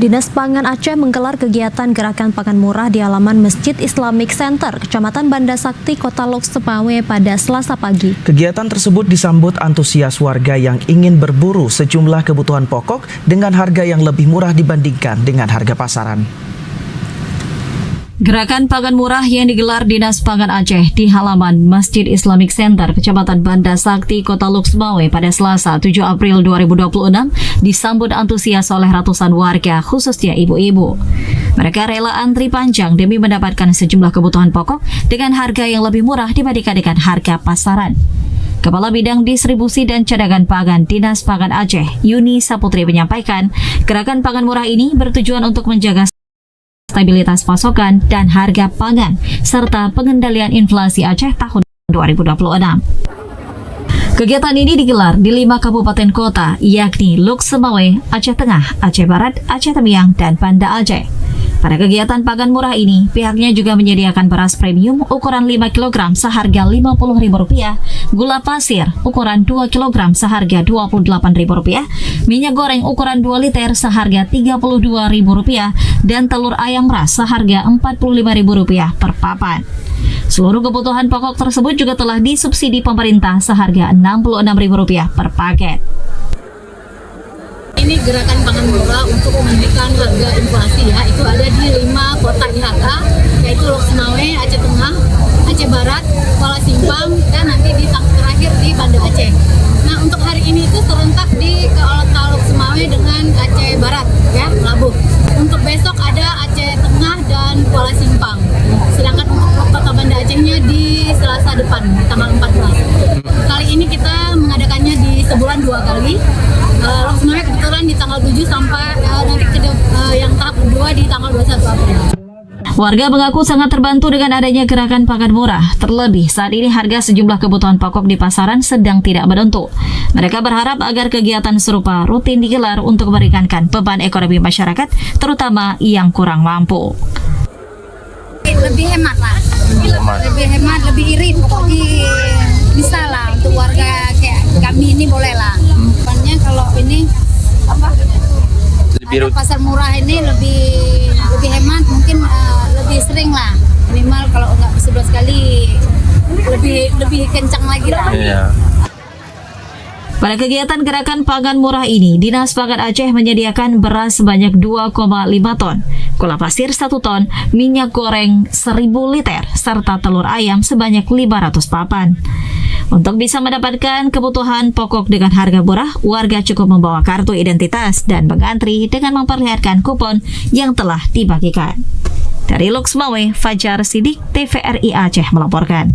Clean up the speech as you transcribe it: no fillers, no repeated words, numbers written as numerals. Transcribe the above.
Dinas Pangan Aceh menggelar kegiatan gerakan pangan murah di halaman Masjid Islamic Center, Kecamatan Banda Sakti, Kota Lok Sumawe pada Selasa pagi. Kegiatan tersebut disambut antusias warga yang ingin berburu sejumlah kebutuhan pokok dengan harga yang lebih murah dibandingkan dengan harga pasaran. Gerakan pangan murah yang digelar Dinas Pangan Aceh di halaman Masjid Islamic Center, Kecamatan Banda Sakti, Kota Lok Sumawe pada Selasa 7 April 2026 disambut antusias oleh ratusan warga, khususnya ibu-ibu. Mereka rela antri panjang demi mendapatkan sejumlah kebutuhan pokok dengan harga yang lebih murah dibandingkan dengan harga pasaran. Kepala Bidang Distribusi dan Cadangan Pangan Dinas Pangan Aceh, Yuni Saputri menyampaikan, gerakan pangan murah ini bertujuan untuk menjaga stabilitas pasokan dan harga pangan, serta pengendalian inflasi Aceh tahun 2026. Kegiatan ini digelar di 5 kabupaten kota, yakni Lok Sumawe, Aceh Tengah, Aceh Barat, Aceh Tamiang, dan Banda Aceh. Pada kegiatan pangan murah ini, pihaknya juga menyediakan beras premium ukuran 5 kg seharga Rp50.000, gula pasir ukuran 2 kg seharga Rp28.000, minyak goreng ukuran 2 liter seharga Rp32.000, dan telur ayam ras seharga Rp45.000 per papan. Seluruh kebutuhan pokok tersebut juga telah disubsidi pemerintah seharga Rp66.000 per paket. Ini gerakan pangan murah untuk menghentikan harga inflasi ya, itu ada di 5 kota IHK, yaitu Lok Sumawe, Aceh Tengah, Aceh Barat, Kuala Simpang, dan nanti di terakhir di Banda Aceh. Nah, untuk hari ini itu serentak di kota Lok Sumawe dengan Aceh Barat ya, Labuh. Untuk besok ada Aceh Tengah dan Kuala Simpang. Sedangkan untuk kota Banda Acehnya di Selasa depan, di tanggal 14. Kali ini kita mengadakannya di sebulan 2 kali. Lok Sumawe kebetulan di tanggal 7 sampai nanti yang tahap kedua di tanggal 21 April. Warga mengaku sangat terbantu dengan adanya gerakan pangan murah. Terlebih saat ini harga sejumlah kebutuhan pokok di pasaran sedang tidak menentu. Mereka berharap agar kegiatan serupa rutin digelar untuk meringankan beban ekonomi masyarakat, terutama yang kurang mampu. Lebih hemat lah, lebih hemat, lebih irit, pokoknya bisa lah untuk warga kayak kami ini boleh lah. Pokoknya kalau ini apa? Ada pasar murah ini lebih hemat, mungkin lebih sering lah, minimal kalau nggak 11 kali lebih kencang lagi lah. Iya. Pada kegiatan gerakan pangan murah ini, Dinas Pangan Aceh menyediakan beras sebanyak 2,5 ton, gula pasir 1 ton, minyak goreng 1.000 liter, serta telur ayam sebanyak 500 papan. Untuk bisa mendapatkan kebutuhan pokok dengan harga murah, warga cukup membawa kartu identitas dan mengantri dengan memperlihatkan kupon yang telah dibagikan. Dari Lok Sumawe, Fajar Sidik, TVRI Aceh melaporkan.